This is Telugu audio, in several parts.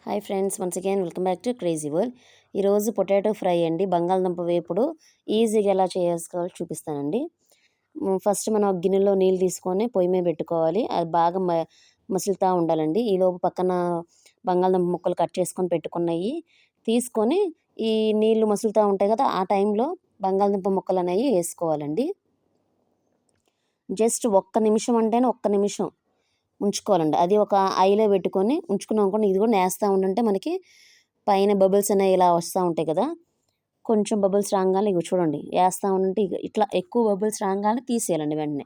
Hi friends, once again welcome back to crazy world. ఈరోజు పొటాటో ఫ్రై అండి, బంగాళదుంప వేపుడు ఈజీగా ఎలా చేసుకోవాలో చూపిస్తానండి. ఫస్ట్ మనం ఒక గిన్నెలో నీళ్ళు తీసుకొని పొయ్యి మీద పెట్టుకోవాలి. అది బాగా మసులుతూ ఉండాలండి. ఈలోపు పక్కన బంగాళదుంప ముక్కలు కట్ చేసుకొని పెట్టుకున్నవి తీసుకొని ఈ నీళ్ళు మసులుతూ ఉంటాయి కదా, ఆ టైంలో బంగాళదుంప ముక్కలు అనేవి వేసుకోవాలండి. జస్ట్ ఒక్క నిమిషం అంటేనే ఒక్క నిమిషం ఉంచుకోవాలండి. అది ఒక ఐలో పెట్టుకొని ఉంచుకున్నాం అనుకోండి, ఇది కూడా నేస్తూ ఉండంటే మనకి పైన బబుల్స్ అనేవి ఇలా వస్తూ ఉంటాయి కదా. కొంచెం బబుల్స్ రాగానే ఇక చూడండి వేస్తూ ఉండంటే ఇట్లా ఎక్కువ బబుల్స్ రాగానే తీసేయాలండి. వెంటనే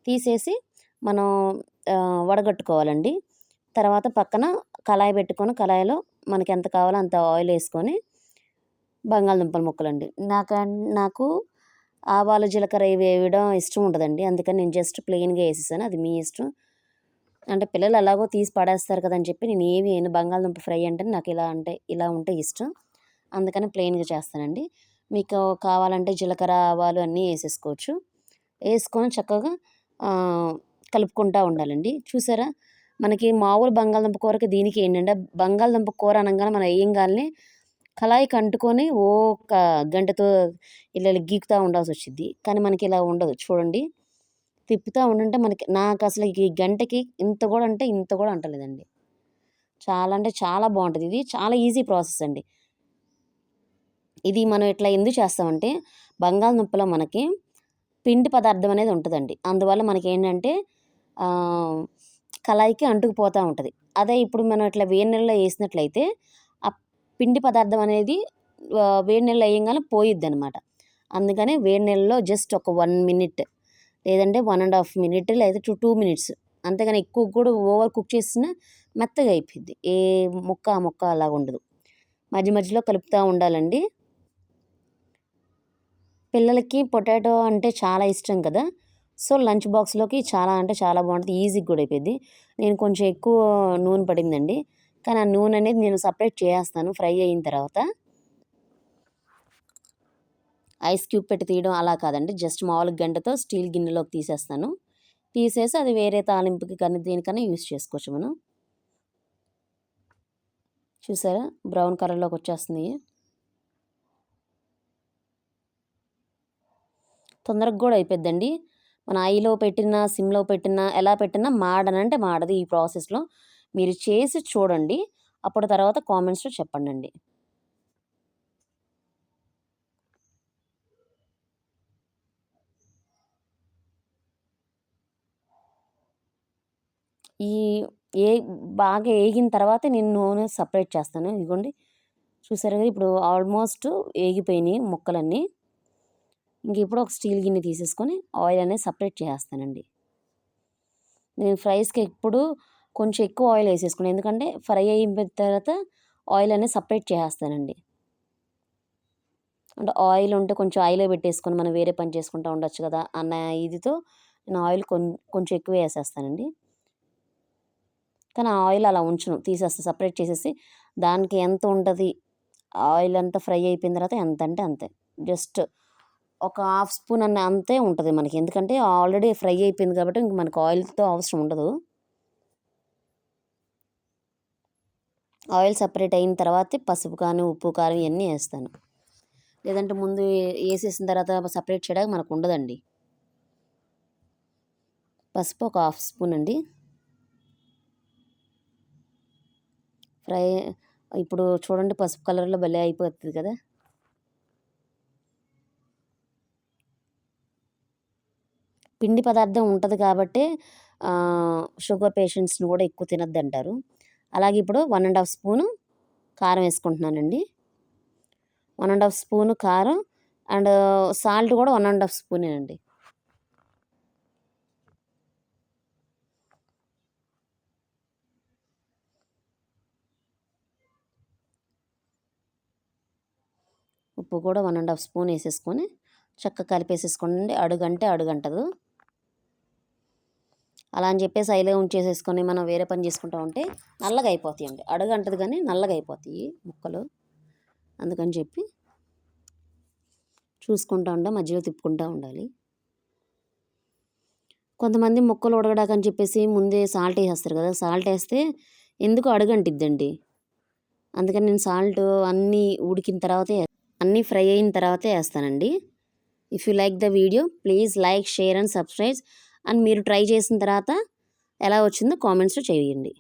తీసేసి మనం వడగట్టుకోవాలండి. తర్వాత పక్కన కళాయి పెట్టుకొని కళాయిలో మనకి ఎంత కావాలో అంత ఆయిల్ వేసుకొని బంగాళదుంపల ముక్కలండి. నాకు ఆవాలు జీలకర్ర వేయడం ఇష్టం ఉండదండి, అందుకని నేను జస్ట్ ప్లెయిన్గా వేసేసాను. అది మీ ఇష్టం. అంటే పిల్లలు ఎలాగో తీసి పడేస్తారు కదని చెప్పి నేను ఏమి వేయను. బంగాళదుంప ఫ్రై అంటే నాకు ఇలా ఉంటే ఇష్టం, అందుకని ప్లెయిన్గా చేస్తానండి. మీకు కావాలంటే జీలకర్ర ఆవాలు అన్నీ వేసేసుకోవచ్చు. వేసుకొని చక్కగా కలుపుకుంటూ ఉండాలండి. చూసారా, మనకి మామూలు బంగాళదుంప కూరకి దీనికి ఏంటంటే, బంగాళదుంప కూర అనగానే మనం వేయంగానే కళాయికి అంటుకొని ఒక గంటతో ఇలా గీకుతూ ఉండాల్సి వచ్చింది. కానీ మనకి ఇలా ఉండదు. చూడండి, తిప్పుతూ ఉండంటే మనకి నాకు అసలు ఈ గంటకి ఇంత కూడా అంటలేదండి. చాలా అంటే చాలా బాగుంటుంది. ఇది చాలా ఈజీ ప్రాసెస్ అండి. ఇది మనం ఇట్లా ఎందుకు చేస్తామంటే, బంగాళదుంపలో మనకి పిండి పదార్థం అనేది ఉంటుందండి. అందువల్ల మనకి ఏంటంటే కళాయికి అంటుకుపోతూ ఉంటుంది. అదే ఇప్పుడు మనం ఇట్లా వేడి నీళ్ళలో వేసినట్లయితే ఆ పిండి పదార్థం అనేది వేడి నీళ్ళలో వేయంగానే పోయిద్ది అనమాట. అందుకని వేడి నీళ్ళలో జస్ట్ ఒక 1 మినిట్ లేదంటే 1.5 మినిట్ లేదా 2 మినిట్స్, అంతేగాని ఎక్కువ కూడా ఓవర్ కుక్ చేసిన మెత్తగా అయిపోద్ది. ఏ ముక్క అలాగ ఉండదు. మధ్య మధ్యలో కలుపుతూ ఉండాలండి. పిల్లలకి పొటాటో అంటే చాలా ఇష్టం కదా, సో లంచ్ బాక్స్లోకి చాలా అంటే చాలా బాగుంటుంది. ఈజీగా కూడా అయిపోయింది. నేను కొంచెం ఎక్కువ నూనె పడిందండి, కానీ ఆ నూనె అనేది నేను సపరేట్ చేస్తాను ఫ్రై అయిన తర్వాత. ఐస్ క్యూబ్ పెట్టి తీయడం అలా కాదండి, జస్ట్ మామూలు గంటతో స్టీల్ గిన్నెలోకి తీసేస్తాను. తీసేసి అది వేరే తాలింపుకి కానీ దేనికన్నా యూజ్ చేసుకోవచ్చు మనం. చూసారా, బ్రౌన్ కలర్లోకి వచ్చేస్తుంది. తొందరగా కూడా అయిపోద్దండి. మన ఐలో పెట్టినా సిమ్లో పెట్టినా ఎలా పెట్టినా మాడనంటే మాడదు. ఈ ప్రాసెస్లో మీరు చేసి చూడండి, అప్పుడు తర్వాత కామెంట్స్లో చెప్పండి. ఈ ఏ బాగా వేగిన తర్వాత నేను నూనె సపరేట్ చేస్తాను. ఇదిగోండి, చూసారు కదా, ఇప్పుడు ఆల్మోస్ట్ వేగిపోయినాయి ముక్కలన్నీ. ఇంక ఇప్పుడు ఒక స్టీల్ గిన్నె తీసేసుకొని ఆయిల్ అనేది సపరేట్ చేసేస్తానండి. నేను ఫ్రైస్కి ఎప్పుడు కొంచెం ఎక్కువ ఆయిల్ వేసేసుకున్నాను, ఎందుకంటే ఫ్రై అయిన తర్వాత ఆయిల్ అనేది సపరేట్ చేసేస్తానండి. అంటే ఆయిల్ ఉంటే కొంచెం ఆయిలే పెట్టేసుకొని మనం వేరే పని చేసుకుంటూ ఉండొచ్చు కదా అన్న ఇదితో నేను ఆయిల్ కొంచెం ఎక్కువ వేసేస్తానండి. కానీ ఆ ఆయిల్ అలా ఉంచను, తీసేస్తా సపరేట్ చేసేసి. దానికి ఎంత ఉంటుంది, ఆయిల్ అంతా ఫ్రై అయిపోయిన తర్వాత ఎంత అంటే అంతే, జస్ట్ ఒక హాఫ్ స్పూన్ అంతే ఉంటుంది మనకి. ఎందుకంటే ఆల్రెడీ ఫ్రై అయిపోయింది కాబట్టి ఇంక మనకు ఆయిల్తో అవసరం ఉండదు. ఆయిల్ సపరేట్ అయిన తర్వాత పసుపు కానీ ఉప్పు కారం ఇవన్నీ వేస్తాను. లేదంటే ముందు వేసేసిన తర్వాత సపరేట్ చేయడానికి మనకు ఉండదండి. పసుపు ఒక హాఫ్ స్పూన్ అండి. ఫ్రై ఇప్పుడు చూడండి, పసుపు కలర్లో భలే అయిపోతుంది కదా. పిండి పదార్థం ఉంటుంది కాబట్టి షుగర్ పేషెంట్స్ని కూడా ఎక్కువ తినద్దు అంటారు. అలాగే ఇప్పుడు 1.5 స్పూను కారం వేసుకుంటున్నానండి. 1.5 స్పూను కారం అండ్ సాల్ట్ కూడా 1.5 స్పూనేనండి. ఉప్పు కూడా 1.5 స్పూన్ వేసేసుకొని చక్కగా కలిపేసేసుకోండి. అడుగంటదు. అలా అని చెప్పేసి హైలో ఉంచేసేసుకొని మనం వేరే పని చేసుకుంటూ ఉంటే నల్లగా అయిపోతాయండి. అడుగంటది కానీ నల్లగా అయిపోతాయి ముక్కలు. అందుకని చెప్పి చూసుకుంటూ ఉండాలి, మధ్యలో తిప్పుకుంటూ ఉండాలి. కొంతమంది ముక్కలు ఉడకడాకని చెప్పేసి ముందే సాల్ట్ వేసేస్తారు కదా, సాల్ట్ వేస్తే ఎందుకు అడుగంటిద్దండి. అందుకని నేను సాల్ట్ అన్నీ ఉడికిన తర్వాతే అన్నీ ఫ్రై అయిన తర్వాతే వేస్తానండి. If you like the video please like, share and subscribe. And మీరు ట్రై చేసిన తర్వాత ఎలా వచ్చిందో కామెంట్స్లో చేయండి.